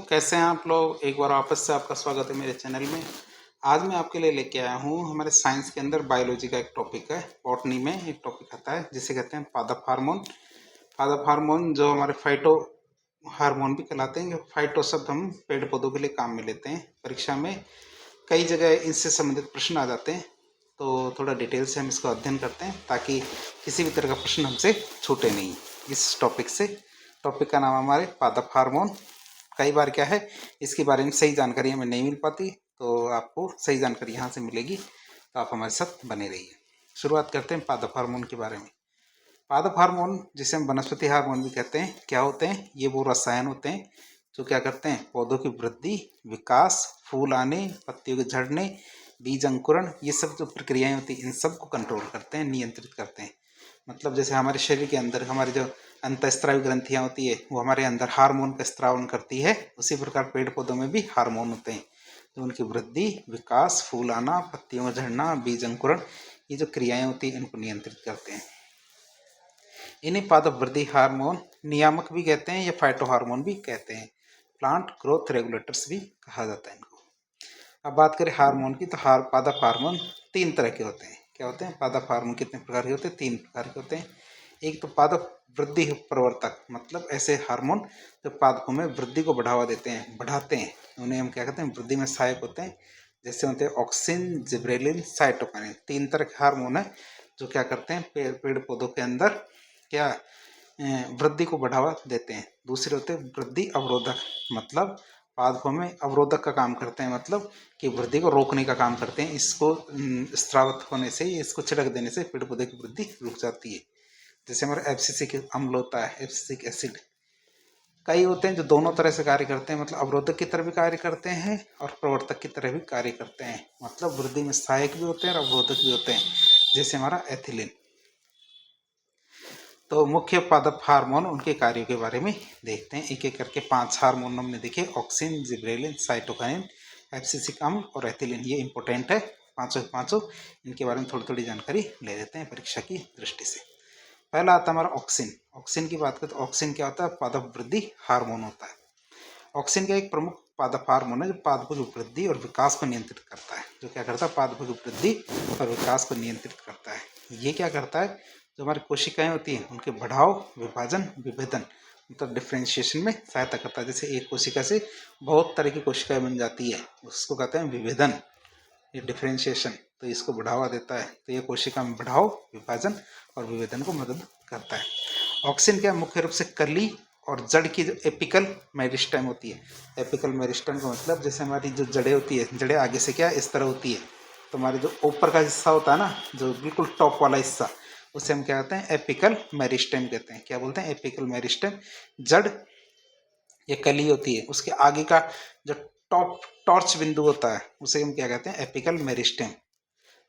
कैसे हैं आप लोग। एक बार वापस से आपका स्वागत है मेरे चैनल में। आज मैं आपके लिए लेके आया हूँ हमारे साइंस के अंदर बायोलॉजी का एक टॉपिक है। बॉटनी में एक टॉपिक आता है जिसे कहते हैं पादप हार्मोन। पादप हार्मोन जो हमारे फाइटो हार्मोन भी कहलाते हैं। फाइटो शब्द हम पेड़ पौधों के लिए काम में लेते हैं। परीक्षा में कई जगह इनसे संबंधित प्रश्न आ जाते हैं, तो थोड़ा डिटेल से हम इसको अध्ययन करते हैं ताकि किसी भी तरह का प्रश्न हमसे छूटे नहीं। इस टॉपिक से टॉपिक का नाम हमारे पादप हार्मोन। कई बार क्या है, इसके बारे में सही जानकारी हमें नहीं मिल पाती, तो आपको सही जानकारी यहाँ से मिलेगी, तो आप हमारे साथ बने रहिए। शुरुआत करते हैं पादप हार्मोन के बारे में। पादप हार्मोन जिसे हम वनस्पति हार्मोन भी कहते हैं, क्या होते हैं? ये वो रसायन होते हैं जो क्या करते हैं, पौधों की वृद्धि, विकास, फूल आने, पत्तियों के झड़ने, बीज अंकुरण, ये सब जो प्रक्रियाएं होती हैं इन सब को कंट्रोल करते हैं, नियंत्रित करते हैं। मतलब जैसे हमारे शरीर के अंदर हमारी जो अंतःस्रावी ग्रंथियां होती है वो हमारे अंदर हार्मोन का स्त्रावन करती है, उसी प्रकार पेड़ पौधों में भी हार्मोन होते हैं जो उनकी वृद्धि, विकास, फूल आना, पत्तियों में झड़ना, बीज अंकुरण, ये जो क्रियाएं होती हैं इनको नियंत्रित करते हैं। इन्हीं पादप वृद्धि हार्मोन नियामक भी कहते हैं या फाइटो हार्मोन भी कहते हैं। प्लांट ग्रोथ रेगुलेटर्स भी कहा जाता है इनको। अब बात करें हार्मोन की, तो पादप हार्मोन तीन तरह के होते हैं। क्या होते हैं? पादप हार्मोन कितने प्रकार के होते हैं? तीन प्रकार के होते हैं। एक तो पादप वृद्धि प्रवर्तक, मतलब ऐसे हार्मोन जो पादपों में वृद्धि को बढ़ावा देते हैं, बढ़ाते हैं, उन्हें हम क्या कहते हैं? वृद्धि में सहायक होते हैं। जैसे होते हैं ऑक्सिन, जिब्रेलिन, साइटोकिनिन। तीन तरह के हार्मोन है जो क्या करते हैं, पेड़ पौधों के अंदर क्या वृद्धि को बढ़ावा देते हैं। दूसरे होते हैं वृद्धि अवरोधक, मतलब पादपों में अवरोधक का काम करते हैं, मतलब कि वृद्धि को रोकने का काम करते हैं। इसको स्रावित होने से, इसको छिड़क देने से पेड़ पौधे की वृद्धि रुक जाती है। जैसे हमारा एब्सिसिक अम्ल होता है, एब्सिसिक एसिड। कई होते हैं जो दोनों तरह से कार्य करते हैं, मतलब अवरोधक की तरह भी कार्य करते हैं और प्रवर्तक की तरह भी कार्य करते हैं। मतलब वृद्धि में सहायक भी होते हैं और अवरोधक भी होते हैं, जैसे हमारा एथिलीन। तो मुख्य पादप हार्मोन, उनके कार्यों के बारे में देखते हैं एक एक करके। 5 हार्मोन हमने देखे, ऑक्सिन, जिब्रेलिन, साइटोकिनिन, एब्सिसिक अम्ल और एथिलीन। ये इंपॉर्टेंट है पांचों पांचों। इनके बारे में थोड़ी थोड़ी जानकारी ले लेते हैं परीक्षा की दृष्टि से। पहला आता है हमारा ऑक्सिन। ऑक्सिन की बात करें तो ऑक्सिन क्या होता है? पादप वृद्धि हार्मोन होता है। ऑक्सिन का एक प्रमुख पादप हार्मोन है जो पादपों की वृद्धि और विकास को नियंत्रित करता है। जो क्या करता है? पादपों की वृद्धि और विकास को नियंत्रित करता है। ये क्या करता है? जो हमारी कोशिकाएं होती हैं उनके बढ़ाव, विभाजन, विभेदन, मतलब डिफ्रेंशिएशन में सहायता करता है। जैसे एक कोशिका से बहुत तरह की कोशिकाएं बन जाती है, उसको कहते हैं विभेदन, ये डिफ्रेंशिएशन। तो इसको बढ़ावा देता है। तो ये कोशिका में बढ़ाव, विभाजन और विभेदन को मदद करता है। ऑक्सिन क्या मुख्य रूप से कली और जड़ की जो एपिकल मेरिस्टेम होती है। एपिकल मेरिस्टेम का मतलब जैसे हमारी जो जड़ें होती है, जड़ें आगे से क्या इस तरह होती है, तो हमारे जो ऊपर का हिस्सा होता है ना, जो बिल्कुल टॉप वाला हिस्सा, उसे हम क्या कहते हैं? एपिकल मेरिस्टेम कहते हैं। क्या बोलते हैं? Apical meristem. जड़ या कली होती है, उसके आगे का जो टॉप टॉर्च बिंदु होता है उसे हम क्या कहते हैं? Apical meristem.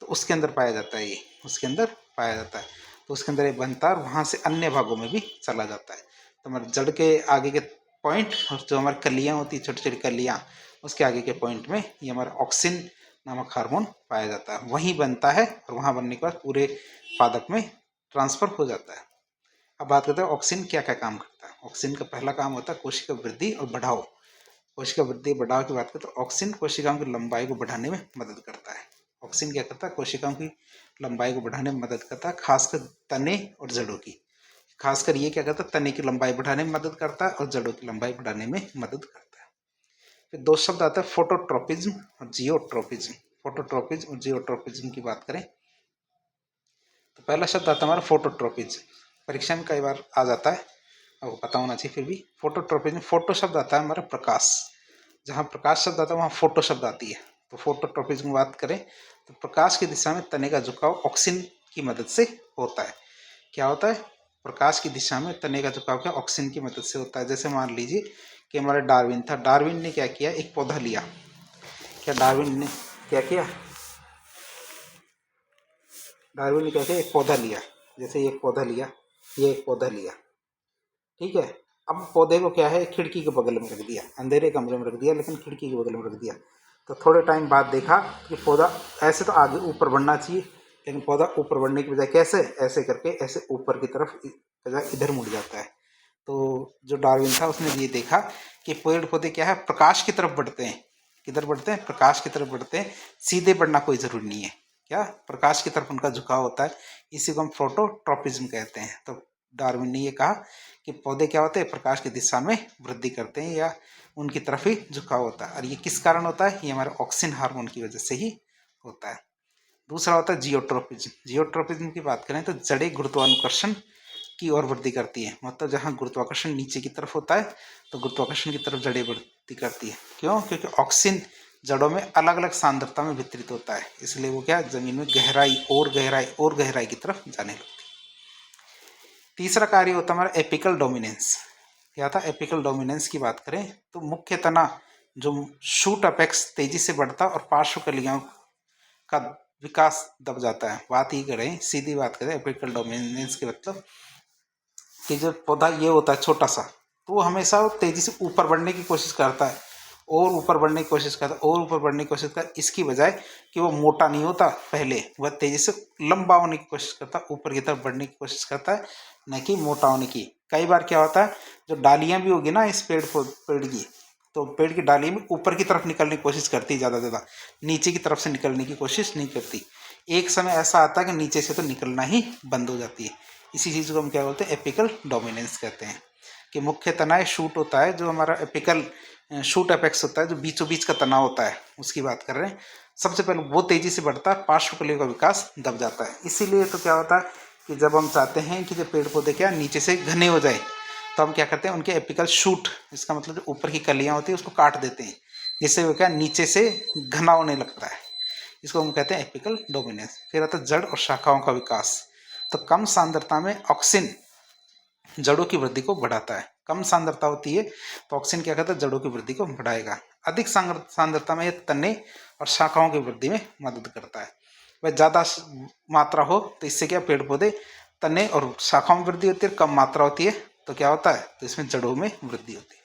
तो उसके अंदर पाया जाता है, ये उसके अंदर पाया जाता है। तो उसके अंदर ये बनता है और वहाँ से अन्य भागों में भी चला जाता है। तो हमारे जड़ के आगे के पॉइंट और जो हमारी कलियाँ होती है, छोटी छोटी कलियाँ, उसके आगे के पॉइंट में ये हमारा ऑक्सिन नामक हार्मोन पाया जाता है। वहीं बनता है और वहाँ बनने के बाद पूरे पादप में ट्रांसफर हो जाता है। अब बात करते हैं ऑक्सिन क्या क्या काम करता है। ऑक्सिन का पहला काम होता है कोशिका वृद्धि और बढ़ाव। कोशिका वृद्धि बढ़ाव की बात करें तो ऑक्सिन कोशिकाओं की लंबाई को बढ़ाने में मदद करता है। ऑक्सिन क्या करता है? कोशिकाओं की लंबाई को बढ़ाने में मदद करता है, खासकर तने और जड़ों की। खासकर ये क्या करता है? तने की लंबाई बढ़ाने में मदद करता है और जड़ों की लंबाई बढ़ाने में मदद करता है। फिर दो शब्द आता है फोटोट्रोपिज्म और जियोट्रोपिज्म। फोटोट्रोपिज्म और जियोट्रोपिज्म की बात करें तो पहला शब्द आता है हमारा फोटोट्रोपिज्म। परीक्षा में कई बार आ जाता है, आपको पता होना चाहिए। फिर भी फोटोट्रोपिज्म, फोटो शब्द आता है हमारा प्रकाश, जहाँ प्रकाश शब्द आता है वहाँ फोटो शब्द आती है। तो फोटोट्रोपिज्म की बात करें तो प्रकाश की दिशा में तने का झुकाव ऑक्सिन की मदद से होता है। क्या होता है? प्रकाश की दिशा में तने का झुकाव क्या ऑक्सिन की मदद से होता है। जैसे मान लीजिए कि हमारा डार्विन था, डार्विन ने क्या किया? एक पौधा लिया। क्या डार्विन ने क्या किया? डार्विन ने क्या किया? एक पौधा लिया। जैसे एक पौधा लिया, ये एक पौधा लिया, ठीक है। अब पौधे को क्या है? खिड़की के बगल में रख दिया, अंधेरे कमरे में रख दिया, लेकिन खिड़की के बगल में रख दिया। तो थोड़े टाइम बाद देखा कि पौधा ऐसे तो आगे ऊपर बढ़ना चाहिए, लेकिन पौधा ऊपर बढ़ने की बजाय कैसे? ऐसे करके ऐसे ऊपर की तरफ इधर मुड़ जाता है। तो जो डार्विन था उसने ये देखा कि पेड़ पौधे क्या है, प्रकाश की तरफ बढ़ते हैं। किधर बढ़ते हैं? प्रकाश की तरफ बढ़ते हैं। सीधे बढ़ना कोई जरूरी नहीं है, क्या प्रकाश की तरफ उनका झुकाव होता है। इसी को हम फोटोट्रॉपिज्म कहते हैं। तो डार्विन ने ये कहा कि पौधे क्या होते हैं, प्रकाश की दिशा में वृद्धि करते हैं या उनकी तरफ ही झुकाव होता है। और ये किस कारण होता है? ये हमारे ऑक्सिन हार्मोन की वजह से ही होता है। दूसरा होता है जियोट्रोपिज्म। जियोट्रोपिज्म की बात करें तो जड़ें गुरुत्वाकर्षण की ओर वृद्धि करती है। मतलब जहाँ गुरुत्वाकर्षण नीचे की तरफ होता है तो गुरुत्वाकर्षण की तरफ जड़ें वृद्धि करती है। क्यों? क्योंकि ऑक्सीजन जड़ों में अलग अलग सांद्रता में वितरित होता है, इसलिए वो क्या जमीन में गहराई और गहराई और गहराई की तरफ जाने लगती है। तीसरा कार्य होता है हमारा एपिकल डोमिनेंस। क्या था? एपिकल डोमिनेंस की बात करें तो मुख्य तना जो शूट अपेक्स तेजी से बढ़ता और पार्श्व कलियों का विकास दब जाता है। बात ही करें, सीधी बात करें एपिकल डोमिनेंस के मतलब कि जब पौधा ये होता है छोटा सा, तो वो हमेशा तेजी से ऊपर बढ़ने की कोशिश करता है और ऊपर बढ़ने की कोशिश करता है और ऊपर बढ़ने की कोशिश करता है, इसकी बजाय कि वो मोटा नहीं होता पहले, वह तेजी से लंबा होने की कोशिश करता है, ऊपर की तरफ बढ़ने की कोशिश करता है, न कि मोटा होने की। कई बार क्या होता है, जो डालियां भी होगी ना इस पेड़ की, तो पेड़ की डाली में ऊपर की तरफ निकलने की कोशिश करती है, ज़्यादा नीचे की तरफ से निकलने की कोशिश नहीं करती। एक समय ऐसा आता है कि नीचे से तो निकलना ही बंद हो जाती है। इसी चीज़ को हम क्या बोलते हैं? एपिकल डोमिनेंस कहते हैं। कि मुख्य तना शूट होता है, जो हमारा एपिकल शूट अपेक्स होता है, जो बीचों बीच का तना होता है, उसकी बात कर रहे हैं। सबसे पहले वो तेजी से बढ़ता है, पार्श्वकलियों का विकास दब जाता है। इसीलिए तो क्या होता है कि जब हम चाहते हैं कि जो पेड़ पौधे क्या नीचे से घने हो जाए, तो हम क्या करते हैं, उनके एपिकल शूट, इसका मतलब जो ऊपर की कलियां होती है उसको काट देते हैं, जिससे वो क्या नीचे से घना होने लगता है। इसको हम कहते हैं एपिकल डोमिनेंस। फिर आता है जड़ और शाखाओं का विकास। तो कम सांद्रता में ऑक्सिन जड़ों की वृद्धि को बढ़ाता है। कम सांद्रता होती है तो ऑक्सीजन क्या करता है? जड़ों की वृद्धि को बढ़ाएगा। अधिक सांद्रता में यह तने और शाखाओं की वृद्धि में मदद करता है। वह ज़्यादा मात्रा हो तो इससे क्या पेड़ पौधे तने और शाखाओं में वृद्धि होती है। कम मात्रा होती है तो क्या होता है? तो इसमें जड़ों में वृद्धि होती है।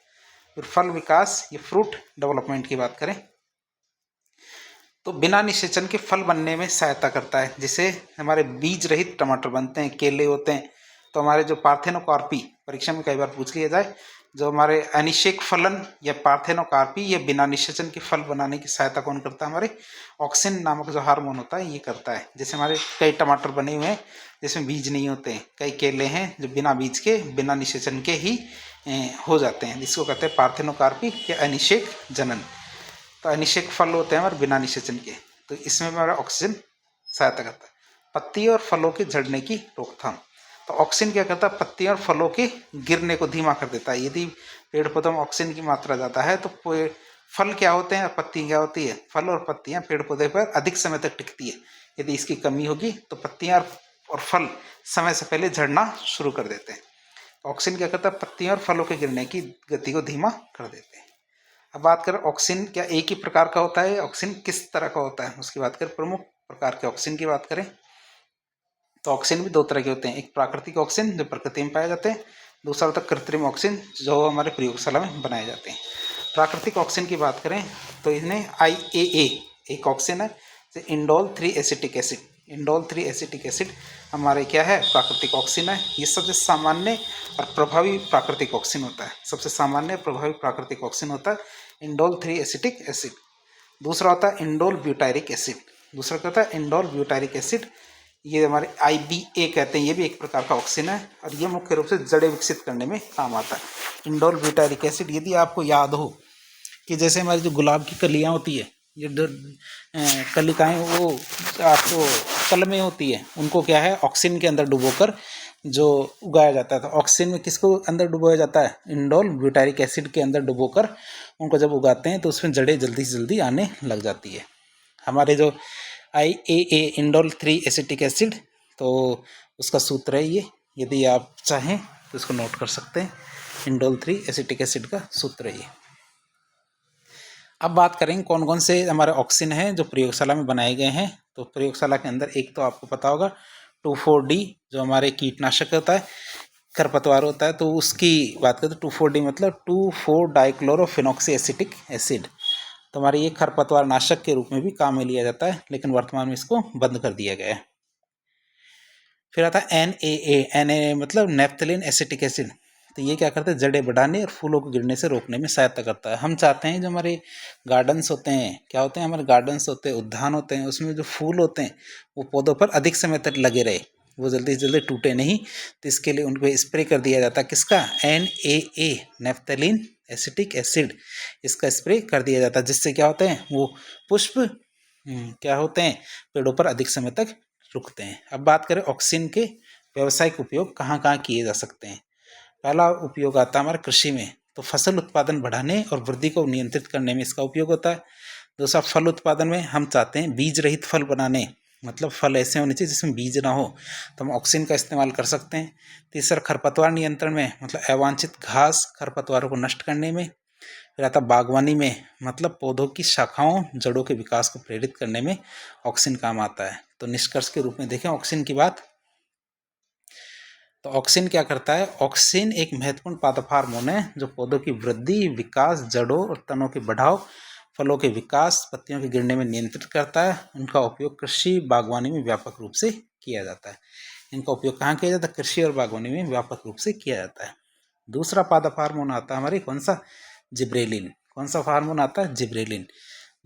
फिर फल विकास, ये फ्रूट डेवलपमेंट की बात करें तो बिना निषेचन के फल बनने में सहायता करता है। जिसे हमारे बीज रहित टमाटर बनते हैं, केले होते हैं, तो हमारे जो पार्थेनोकार्पी, परीक्षा में कई बार पूछ लिया जाए, जो हमारे अनिषेक फलन या पार्थेनोकार्पी, ये बिना निषेचन के फल बनाने की सहायता कौन करता है? हमारे ऑक्सिन नामक जो हार्मोन होता है ये करता है। जैसे हमारे कई टमाटर बने हुए हैं जिसमें बीज नहीं होते हैं, कई केले हैं जो बिना बीज के, बिना निषेचन के ही हो जाते हैं, जिसको कहते हैं पार्थेनोकार्पी या अनिषेक जनन। तो अनिषेक फल होते हैं हमारे बिना निषेचन के, तो इसमें हमारा ऑक्सीजन सहायता करता है। पत्ती और फलों के झड़ने की रोकथाम। तो ऑक्सीजन क्या करता है? पत्तियों और फलों के गिरने को धीमा कर देता है। यदि पेड़ पौधों में ऑक्सीजन की मात्रा ज़्यादा है तो फल क्या होते हैं, पत्ती क्या होती है? फल और पत्तियां पेड़ पौधे पर अधिक समय तक टिकती है। यदि इसकी कमी होगी तो पत्तियां और फल समय से पहले झड़ना शुरू कर देते हैं। ऑक्सीजन क्या करता है? पत्तियों और फलों के गिरने की गति को धीमा कर देते हैं। अब बात करें ऑक्सीजन क्या एक ही प्रकार का होता है? ऑक्सीजन किस तरह का होता है उसकी बात करें। प्रमुख प्रकार के ऑक्सीजन की बात करें तो ऑक्सीजन भी दो तरह के होते हैं। एक प्राकृतिक ऑक्सीजन जो प्रकृति में पाए जाते हैं, दूसरा होता है कृत्रिम ऑक्सीजन जो हमारे प्रयोगशाला में बनाए जाते हैं। प्राकृतिक ऑक्सीजन की बात करें तो इन्हें IAA एक ऑक्सीजन है, indole 3 acetic acid. Indole 3 acetic acid हमारे क्या है? प्राकृतिक ऑक्सीजन है। ये सबसे सामान्य और प्रभावी प्राकृतिक ऑक्सीजन होता है। सबसे सामान्य प्रभावी प्राकृतिक ऑक्सीजन होता है इंडोल 3 एसिटिक एसिड। दूसरा होता है इंडोल ब्यूटायरिक एसिड। दूसरा क्या होता है? Indole butyric acid. ये हमारे IBA कहते हैं, ये भी एक प्रकार का ऑक्सीजन है और ये मुख्य रूप से जड़ें विकसित करने में काम आता है। इंडोल ब्यूटायरिक एसिड, यदि आपको याद हो कि जैसे हमारी जो गुलाब की कलियां होती है, ये जो कलिकाएँ वो आपको कलमें होती है, उनको क्या है? ऑक्सीजन के अंदर डुबोकर जो उगाया जाता है। तो ऑक्सीजन में किसको अंदर डुबोया जाता है? इंडोल ब्यूटायरिक एसिड के अंदर डुबोकर उनको जब उगाते हैं तो उसमें जड़ें जल्दी से जल्दी आने लग जाती है। हमारे जो IAA इंडोल 3 एसिटिक एसिड, तो उसका सूत्र है ये, यदि आप चाहें तो इसको नोट कर सकते हैं। इंडोल 3 एसिटिक एसिड का सूत्र है ये। अब बात करेंगे कौन कौन से हमारे ऑक्सीजन हैं जो प्रयोगशाला में बनाए गए हैं। तो प्रयोगशाला के अंदर एक तो आपको पता होगा 2,4-D जो हमारे कीटनाशक होता है, खरपतवार होता है, तो उसकी बात करें तो 2,4-D मतलब 2,4-डाइक्लोरोफिनॉक्सी एसिटिक एसिड। तो हमारे ये खरपतवार नाशक के रूप में भी काम में लिया जाता है, लेकिन वर्तमान में इसको बंद कर दिया गया है। फिर आता है NaA। NaA मतलब नेफ्थलीन एसिटिक एसिड। तो ये क्या करता है, जड़ें बढ़ाने और फूलों को गिरने से रोकने में सहायता करता है। हम चाहते हैं जो हमारे गार्डन्स होते हैं, क्या होते हैं, हमारे गार्डन्स होते हैं, उद्यान होते हैं, उसमें जो फूल होते हैं वो पौधों पर अधिक समय तक लगे रहे, वो जल्दी से जल्दी टूटे नहीं। तो इसके लिए उनको स्प्रे कर दिया जाता है, किसका, NAA, नैफ्थेलिन एसिटिक एसिड, इसका स्प्रे कर दिया जाता है, जिससे क्या होते हैं, वो पुष्प क्या होते हैं, पेड़ों पर अधिक समय तक रुकते हैं। अब बात करें ऑक्सिन के व्यावसायिक उपयोग कहाँ कहाँ किए जा सकते हैं। पहला उपयोग आता है हमारे कृषि में, तो फसल उत्पादन बढ़ाने और वृद्धि को नियंत्रित करने में इसका उपयोग होता है। दूसरा, फल उत्पादन में हम चाहते हैं बीज रहित फल बनाने, मतलब फल ऐसे होने चाहिए जिसमें बीज ना हो, तो हम ऑक्सिन का इस्तेमाल कर सकते हैं। तीसरा, खरपतवार नियंत्रण में, मतलब अवांछित घास खरपतवारों को नष्ट करने में। फिर आता बागवानी में, मतलब पौधों की शाखाओं जड़ों के विकास को प्रेरित करने में ऑक्सिन काम आता है। तो निष्कर्ष के रूप में देखें ऑक्सिन की बात, तो ऑक्सिन क्या करता है, ऑक्सिन एक महत्वपूर्ण पादप हार्मोन है जो पौधों की वृद्धि, विकास, जड़ों और तनों के बढ़ाव, फलों के विकास, पत्तियों के गिरने में नियंत्रित करता है। उनका उपयोग कृषि बागवानी में व्यापक रूप से किया जाता है। इनका उपयोग कहाँ किया जाता है, कृषि और बागवानी में व्यापक रूप से किया जाता है। दूसरा पादप हार्मोन आता है हमारे, कौन सा, जिब्रेलिन। कौन सा हार्मोन आता है, जिब्रेलिन।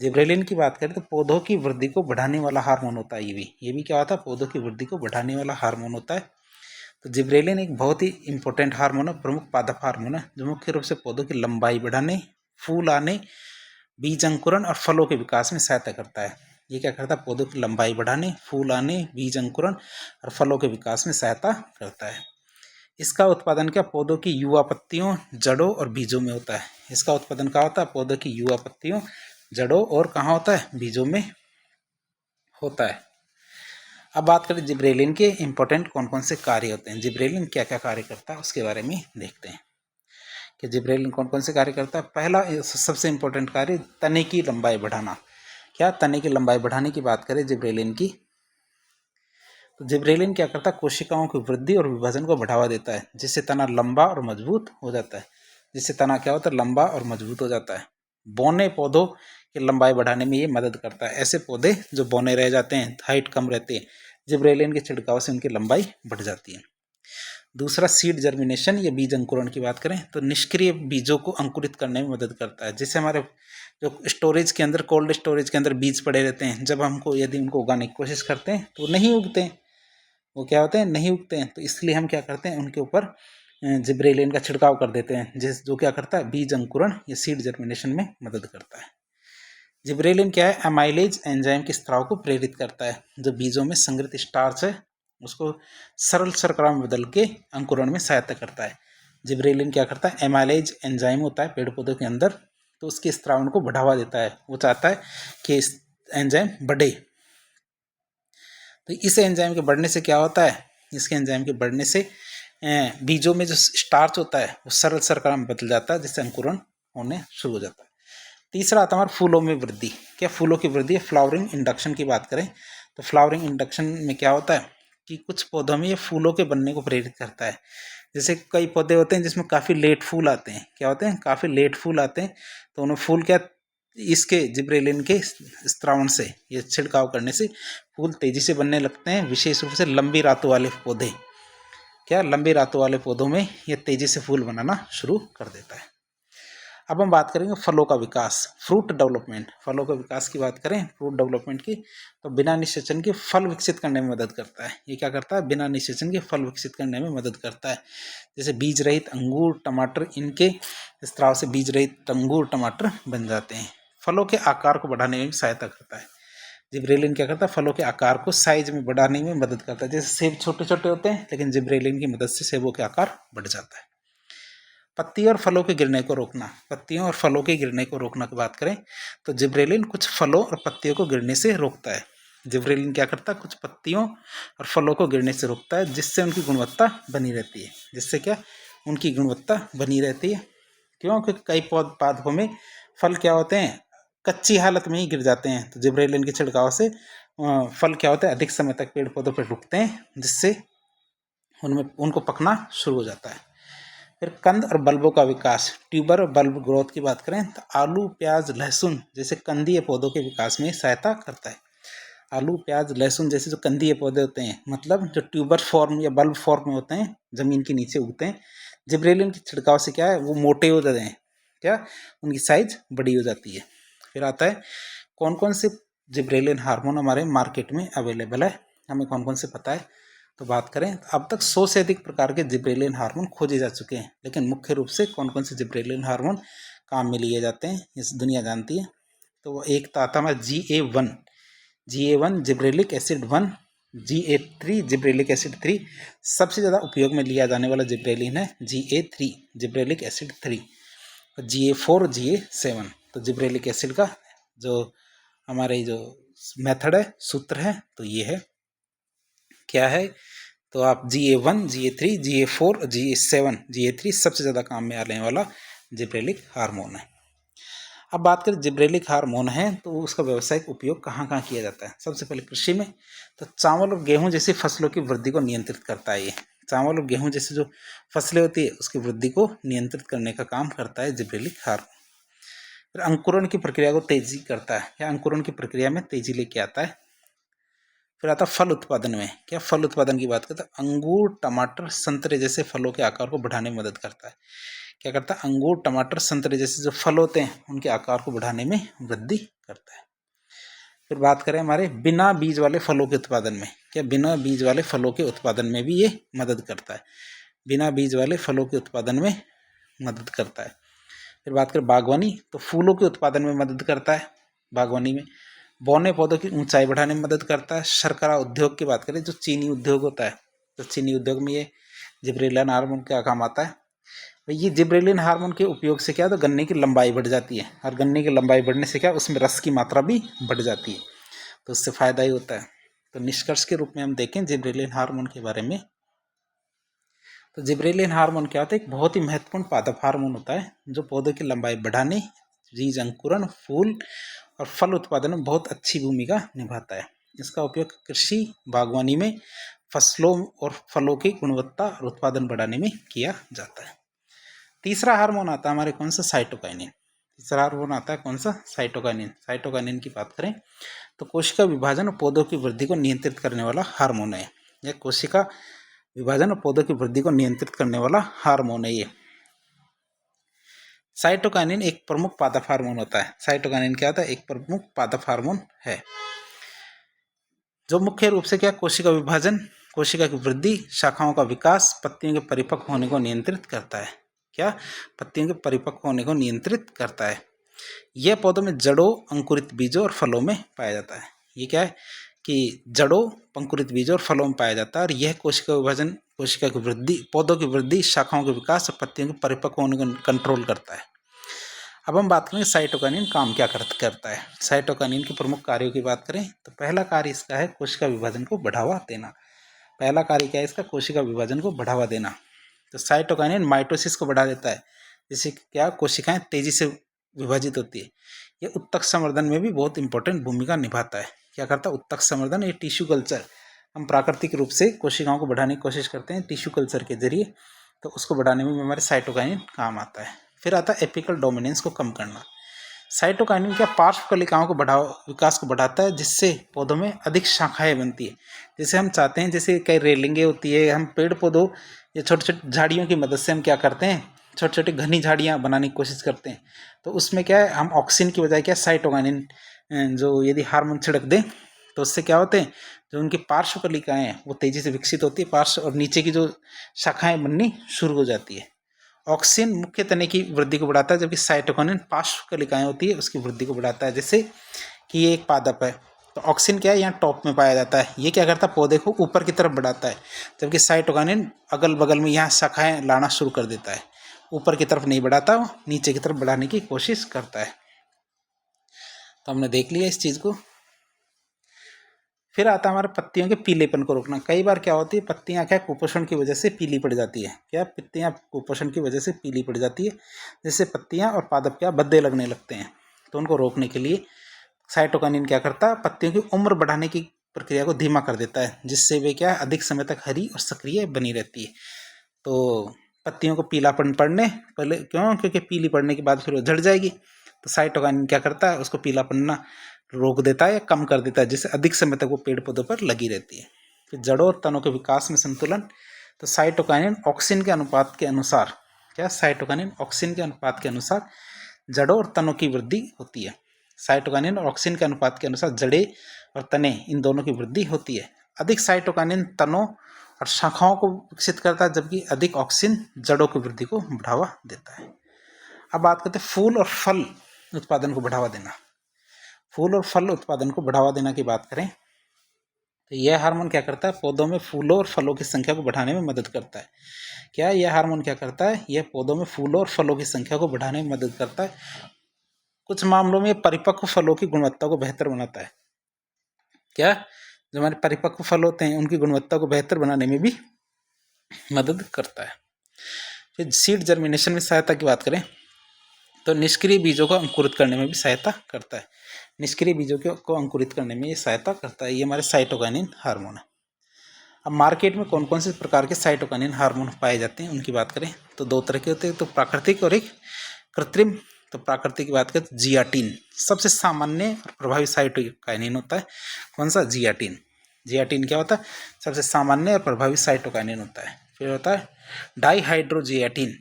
जिब्रेलिन की बात करें तो पौधों की वृद्धि को बढ़ाने वाला हार्मोन होता है। ये भी क्या होता है, पौधों की वृद्धि को बढ़ाने वाला हार्मोन होता है। तो जिब्रेलिन एक बहुत ही इंपॉर्टेंट हार्मोन है, प्रमुख पादप हार्मोन है, जो मुख्य रूप से पौधों की लंबाई बढ़ाने, फूल आने, बीज अंकुरण और फलों के विकास में सहायता करता है। ये क्या करता है, पौधों की लंबाई बढ़ाने, फूल आने, बीज अंकुरण और फलों के विकास में सहायता करता है। इसका उत्पादन क्या, पौधों की युवा पत्तियों, जड़ों और बीजों में होता है। इसका उत्पादन कहाँ होता है, पौधों की युवा पत्तियों, जड़ों और कहाँ होता है, बीजों में होता है। अब बात करें जिब्रेलिन के इंपॉर्टेंट कौन कौन से कार्य होते हैं, जिब्रेलिन क्या क्या कार्य करता है उसके बारे में देखते हैं कि जिब्रेलिन कौन कौन से कार्य करता है। पहला सबसे इंपॉर्टेंट कार्य, तने की लंबाई बढ़ाना। क्या, तने की लंबाई बढ़ाने की बात करें जिब्रेलिन की, तो जिब्रेलिन क्या करता है, कोशिकाओं की वृद्धि और विभाजन को बढ़ावा देता है, जिससे तना लंबा और मजबूत हो जाता है। जिससे तना क्या होता है, लंबा और मजबूत हो जाता है। बौने पौधों की लंबाई बढ़ाने में ये मदद करता है। ऐसे पौधे जो बौने रह जाते हैं, हाइट कम रहती है, जिब्रेलिन के छिड़काव से उनकी लंबाई बढ़ जाती है। दूसरा, सीड जर्मिनेशन या बीज अंकुरण की बात करें तो निष्क्रिय बीजों को अंकुरित करने में मदद करता है। जैसे हमारे जो स्टोरेज के अंदर, कोल्ड स्टोरेज के अंदर बीज पड़े रहते हैं, जब हमको यदि उनको उगाने की कोशिश करते हैं तो नहीं उगते हैं, वो क्या होते हैं, नहीं उगते हैं। तो इसलिए हम क्या करते हैं, उनके ऊपर जिब्रेलिन का छिड़काव कर देते हैं, जो क्या करता है, बीज अंकुरण या सीड जर्मिनेशन में मदद करता है। जिब्रेलिन क्या है, एमाइलेज एंजाइम के स्त्राव को प्रेरित करता है, जो बीजों में संग्रहित स्टार्च है उसको सरल शर्करा में बदल के अंकुरण में सहायता करता है। जिब्रेलिन क्या करता है, एमाइलेज एंजाइम होता है पेड़ पौधों के अंदर, तो उसके स्त्रावन को बढ़ावा देता है। वो चाहता है कि इस एंजाइम बढ़े। तो इस एंजाइम के बढ़ने से क्या होता है, इसके एंजाइम के बढ़ने से बीजों में जो स्टार्च होता है वो सरल शर्करा में बदल जाता है, जिससे अंकुरण होने शुरू हो जाता है। तीसरा आता है हमारा फूलों में वृद्धि। क्या, फूलों की वृद्धि है, फ्लावरिंग इंडक्शन की बात करें तो फ्लावरिंग इंडक्शन में क्या होता है कि कुछ पौधों में ये फूलों के बनने को प्रेरित करता है। जैसे कई पौधे होते हैं जिसमें काफ़ी लेट फूल आते हैं, क्या होते हैं, काफ़ी लेट फूल आते हैं, तो उन्हें फूल क्या, इसके जिब्रेलिन के स्त्रावण से, ये छिड़काव करने से फूल तेजी से बनने लगते हैं। विशेष रूप से लंबी रातों वाले पौधे, क्या, लंबी रातों वाले पौधों में ये तेजी से फूल बनाना शुरू कर देता है। अब हम बात करेंगे फलों का विकास, फ्रूट डेवलपमेंट। फलों के विकास की बात करें, फ्रूट डेवलपमेंट की, तो बिना निषेचन के फल विकसित करने में मदद करता है। ये क्या करता है, बिना निषेचन के फल विकसित करने में मदद करता है। जैसे बीज रहित अंगूर, टमाटर, इनके स्त्राव से बीज रहित अंगूर, टमाटर बन जाते हैं। फलों के आकार को बढ़ाने में भी सहायता करता है। जिब्रेलिन क्या करता है, फलों के आकार को साइज में बढ़ाने में मदद करता है। जैसे सेब छोटे छोटे होते हैं, लेकिन जिब्रेलिन की मदद से सेबों के आकार बढ़ जाता है। पत्ती और फलों के गिरने को रोकना, पत्तियों और फलों के गिरने को रोकना की बात करें तो जिब्रेलिन कुछ फलों और पत्तियों को गिरने से रोकता है। जिब्रेलिन क्या करता है, कुछ पत्तियों और फलों को गिरने से रोकता है, जिससे उनकी गुणवत्ता बनी रहती है। जिससे क्या, उनकी गुणवत्ता बनी रहती है। क्यों, क्योंकि कई पादपों में फल क्या होते हैं, कच्ची हालत में ही गिर जाते हैं। तो जिब्रेलिन के छिड़काव से फल क्या होते हैं, अधिक समय तक पेड़ पौधों पर रुकते हैं, जिससे उनमें उनको पकना शुरू हो जाता है। फिर कंद और बल्बों का विकास, ट्यूबर और बल्ब ग्रोथ की बात करें तो आलू, प्याज, लहसुन जैसे कंदीय पौधों के विकास में सहायता करता है। आलू, प्याज, लहसुन जैसे जो कंदीय पौधे होते हैं, मतलब जो ट्यूबर फॉर्म या बल्ब फॉर्म में होते हैं, जमीन के नीचे उगते हैं, जिब्रेलिन के छिड़काव से क्या है, वो मोटे हो जाते हैं, क्या उनकी साइज बड़ी हो जाती है। फिर आता है कौन कौन से जिब्रेलिन हार्मोन हमारे मार्केट में अवेलेबल है, हमें कौन कौन से पता है। तो बात करें अब तक 100 से अधिक प्रकार के जिब्रेलिन हार्मोन खोजे जा चुके हैं, लेकिन मुख्य रूप से कौन कौन से जिब्रेलिन हार्मोन काम में लिए जाते हैं इस दुनिया जानती है। तो वो एक तो आता है GA1 gibberellic acid 1, GA3 gibberellic acid 3, सबसे ज़्यादा उपयोग में लिया जाने वाला जिब्रेलिन है GA3 gibberellic acid 3, GA4 GA7। तो जिब्रेलिक एसिड का जो हमारे जो मेथड है, सूत्र है, तो ये है, क्या है, तो आप GA1 GA3 GA4 GA7 GA3 सबसे ज़्यादा काम में आने वाला जिब्रेलिक हार्मोन है। अब बात करें जिब्रेलिक हार्मोन है तो उसका व्यावसायिक उपयोग कहाँ कहाँ किया जाता है। सबसे पहले कृषि में, तो चावल और गेहूं जैसी फसलों की वृद्धि को नियंत्रित करता है। ये चावल और गेहूं जैसी जो फसलें होती है उसकी वृद्धि को नियंत्रित करने का काम करता है जिब्रेलिक हार्मोन। फिर अंकुरण की प्रक्रिया को तेजी करता है, या अंकुरण की प्रक्रिया में तेजी लेके आता है। फिर आता फल उत्पादन में, क्या फल उत्पादन की बात करता है, अंगूर टमाटर संतरे जैसे फलों के आकार को बढ़ाने में मदद करता है। क्या करता है, अंगूर टमाटर संतरे जैसे जो फल होते हैं उनके आकार को बढ़ाने में वृद्धि करता है। फिर बात करें हमारे बिना बीज वाले फलों के उत्पादन में, क्या बिना बीज वाले फलों के उत्पादन में भी ये मदद करता है, बिना बीज वाले फलों के उत्पादन में मदद करता है। फिर बात करें बागवानी, तो फूलों के उत्पादन में मदद करता है बागवानी में। बौने पौधों की ऊंचाई बढ़ाने में मदद करता है। शर्करा उद्योग की बात करें, जो चीनी उद्योग होता है, तो चीनी उद्योग में ये जिब्रेलिन हार्मोन क्या काम आता है, ये जिब्रेलिन हार्मोन के उपयोग से क्या, तो गन्ने की लंबाई बढ़ जाती है, और गन्ने की लंबाई बढ़ने से क्या, उसमें रस की मात्रा भी बढ़ जाती है, तो उससे फायदा ही होता है। तो निष्कर्ष के रूप में हम देखें जिब्रेलिन हार्मोन के बारे में, तो जिब्रेलिन हार्मोन क्या होता है, एक बहुत ही महत्वपूर्ण पादप हार्मोन होता है जो पौधों की लंबाई बढ़ाने, बीज अंकुरण, फूल और फल उत्पादन में बहुत अच्छी भूमिका निभाता है। इसका उपयोग कृषि बागवानी में फसलों और फलों की गुणवत्ता और उत्पादन बढ़ाने में किया जाता है। तीसरा हार्मोन आता है हमारे कौन सा, साइटोकाइनिन। तीसरा हार्मोन आता है कौन सा, साइटोकाइनिन। साइटोकाइनिन की बात करें तो कोशिका विभाजन और पौधों की वृद्धि को नियंत्रित करने वाला हार्मोन है। यह कोशिका विभाजन और पौधों की वृद्धि को नियंत्रित करने वाला हार्मोन है। ये साइटोकाइनिन एक प्रमुख पादप हार्मोन होता है। साइटोकाइनिन क्या होता है, एक प्रमुख पादप हार्मोन है जो मुख्य रूप से क्या, कोशिका विभाजन, कोशिका की वृद्धि, शाखाओं का विकास, पत्तियों के परिपक्व होने को नियंत्रित करता है। क्या, पत्तियों के परिपक्व होने को नियंत्रित करता है। यह पौधों में जड़ों, अंकुरित बीजों और फलों में पाया जाता है। ये क्या है कि जड़ों, अंकुरित बीजों और फलों में पाया जाता है, और यह कोशिका विभाजन, कोशिका की वृद्धि, पौधों की वृद्धि, शाखाओं के विकास और पत्तियों के परिपक्व होने को कंट्रोल करता है। अब हम बात करेंगे साइटोकाइनिन काम क्या करता है। साइटोकाइनिन के प्रमुख कार्यों की बात करें तो पहला कार्य इसका है कोशिका विभाजन को बढ़ावा देना। पहला कार्य क्या है इसका, कोशिका विभाजन को बढ़ावा देना। तो साइटोकाइनिन माइटोसिस को बढ़ा देता है, जिससे क्या, कोशिकाएं तेजी से विभाजित होती है। ये उत्तक संवर्धन में भी बहुत इंपॉर्टेंट भूमिका निभाता है। क्या करता है, उत्तक संवर्धन, ये टिश्यू कल्चर, हम प्राकृतिक रूप से कोशिकाओं को बढ़ाने की कोशिश करते हैं टिश्यू कल्चर के जरिए, तो उसको बढ़ाने में हमारे साइटोकाइनिन काम आता है। फिर आता है एपिकल डोमिनेंस को कम करना। साइटोकाइनिन क्या, पार्श्व कलिकाओं को विकास को बढ़ाता है, जिससे पौधों में अधिक शाखाएं बनती है। जैसे हम चाहते हैं, जैसे कई रेलिंगें होती है, हम पेड़ पौधों या छोटे छोटे झाड़ियों की मदद से हम क्या करते हैं, छोटे छोटे घनी झाड़ियाँ बनाने की कोशिश करते हैं। तो उसमें क्या है, हम ऑक्सीजन की बजाय क्या, साइटोकाइनिन जो यदि हार्मोन छिड़क दें तो उससे क्या होते हैं, जो उनकी पार्श्व कलिकाएँ हैं वो तेज़ी से विकसित होती है, पार्श्व और नीचे की जो शाखाएँ बननी शुरू हो जाती है। ऑक्सीन मुख्य तने की वृद्धि को बढ़ाता है, जबकि साइटोकिनिन पार्श्व कलिकाएं होती है उसकी वृद्धि को बढ़ाता है। जैसे कि ये एक पादप है, तो ऑक्सीन क्या है, यहाँ टॉप में पाया जाता है, ये क्या करता है, पौधे को ऊपर की तरफ बढ़ाता है, जबकि साइटोकिनिन अगल बगल में यहाँ शाखाएं लाना शुरू कर देता है, ऊपर की तरफ नहीं बढ़ाता, वो नीचे की तरफ बढ़ाने की कोशिश करता है। तो हमने देख लिया इस चीज़ को। फिर आता है हमारे पत्तियों के पीलेपन को रोकना। कई बार क्या होती है, पत्तियां क्या कुपोषण की वजह से पीली पड़ जाती है, क्या पत्तियां कुपोषण की वजह से पीली पड़ जाती है, जिससे पत्तियां और पादप क्या भद्दे लगने लगते हैं। तो उनको रोकने के लिए साइटोकिनिन क्या करता है, पत्तियों की उम्र बढ़ाने की प्रक्रिया को धीमा कर देता है, जिससे वे क्या अधिक समय तक हरी और सक्रिय बनी रहती है। तो पत्तियों को पीलापन पड़ने पहले क्यों, क्योंकि पीली पड़ने के बाद फिर वो झड़ जाएगी, तो साइटोकिनिन क्या करता है, उसको पीलापन ना रोक देता है या कम कर देता है, जिससे अधिक समय तक वो पेड़ पौधों पर लगी रहती है। फिर जड़ों और तनों के विकास में संतुलन, तो साइटोकाइनिन ऑक्सिन के अनुपात के अनुसार, क्या साइटोकाइनिन ऑक्सिन के अनुपात के अनुसार जड़ों और तनों की वृद्धि होती है। साइटोकाइनिन और ऑक्सिन के अनुपात के अनुसार जड़ें और तने इन दोनों की वृद्धि होती है। अधिक साइटोकाइनिन तनों और शाखाओं को विकसित करता है, जबकि अधिक ऑक्सिन जड़ों की वृद्धि को बढ़ावा देता है। अब बात करते हैं फूल और फल उत्पादन को बढ़ावा देना। फूल और फल उत्पादन को बढ़ावा देना की बात करें तो यह हार्मोन क्या करता है, पौधों में फूलों और फलों की संख्या को बढ़ाने में मदद करता है। क्या यह हार्मोन क्या करता है, यह पौधों में फूलों और फलों की संख्या को बढ़ाने में मदद करता है। कुछ मामलों में परिपक्व फलों की गुणवत्ता को बेहतर बनाता है। क्या जो हमारे परिपक्व फल होते हैं उनकी गुणवत्ता को बेहतर बनाने में भी मदद करता है। फिर सीड जर्मिनेशन में सहायता की बात करें तो निष्क्रिय बीजों को अंकुरित करने में भी सहायता करता है। निष्क्रिय बीजों को अंकुरित करने में ये सहायता करता है। ये हमारे साइटोकाइनिन हार्मोन है। अब मार्केट में कौन कौन से प्रकार के साइटोकाइनिन हार्मोन पाए जाते हैं उनकी बात करें तो दो तरह के होते हैं, तो प्राकृतिक और एक कृत्रिम। तो प्राकृतिक की बात करें तो जियाटिन सबसे सामान्य और प्रभावी साइटोकाइनिन होता है। कौन सा, जियाटिन। जियाटिन क्या होता है, सबसे सामान्य और प्रभावी साइटोकाइनिन होता है। फिर होता है डाईहाइड्रोजियाटिन,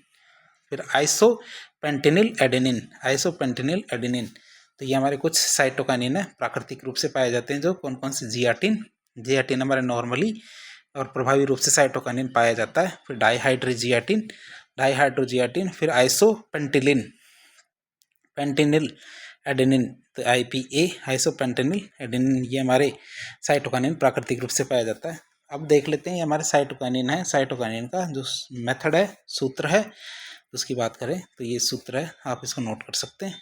फिर आइसोपेंटेनिल एडेनिन, आइसोपेंटेनिल एडेनिन। तो ये हमारे कुछ साइटोकाइनिन है प्राकृतिक रूप से पाए जाते हैं। जो कौन कौन से, जियाटिन, जियाटिन हमारे नॉर्मली और प्रभावी रूप से साइटोकाइनिन पाया जाता है। फिर डाईहाइड्रोजियाटिन, डाईहाइड्रोजियाटिन, फिर आइसोपेंटिलिन, पेंटेनिल एडेनिन, तो IPA, आइसोपेंटेनिल एडेनिन, ये हमारे साइटोकाइनिन प्राकृतिक रूप से पाया जाता है। अब देख लेते हैं ये हमारे साइटोकाइनिन है। साइटोकाइनिन का जो मेथड है, सूत्र है, उसकी बात करें तो ये सूत्र है, आप इसको नोट कर सकते हैं।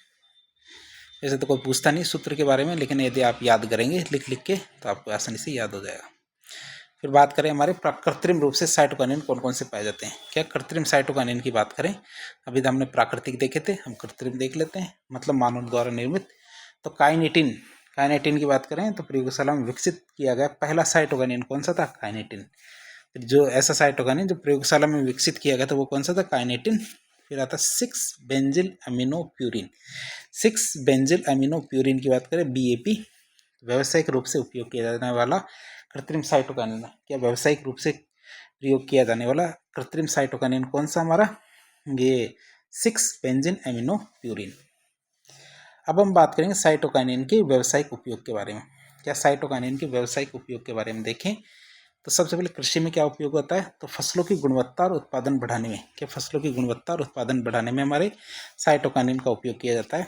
वैसे तो कोई पूछता नहीं सूत्र के बारे में, लेकिन यदि आप याद करेंगे लिख लिख के तो आपको आसानी से याद हो जाएगा। फिर बात करें हमारे कृत्रिम रूप से साइटोकाइनिन कौन कौन से पाए जाते हैं। क्या कृत्रिम साइटोकाइनिन की बात करें, अभी तो हमने प्राकृतिक देखे थे, हम कृत्रिम देख लेते हैं, मतलब मानव द्वारा निर्मित। तो काइनेटिन, काइनेटिन की बात करें तो प्रयोगशाला में विकसित किया गया पहला साइटोकाइनिन कौन सा था, काइनेटिन। फिर जो ऐसा साइटोकाइनिन जो प्रयोगशाला में विकसित किया गया था वो कौन सा था, काइनेटिन। फिर आता 6 benzyl amino purine. 6 benzyl amino purine की बात करें, BAP, व्यावसायिक रूप से उपयोग किया जाने वाला कृत्रिम साइटोकाइनिन। क्या व्यावसायिक रूप से प्रयोग किया जाने वाला कृत्रिम साइटोकाइनिन कौन सा हमारा, ये 6 बेंजीन एमिनो प्यूरिन। अब हम बात करेंगे साइटोकाइनिन के व्यावसायिक उपयोग के बारे में। क्या साइटोकाइनिन के व्यावसायिक उपयोग के बारे में देखें तो सबसे पहले कृषि में क्या उपयोग होता है, तो फसलों की गुणवत्ता और उत्पादन बढ़ाने में, क्या फसलों की गुणवत्ता और उत्पादन बढ़ाने में हमारे साइटोकाइनिन का उपयोग किया जाता है।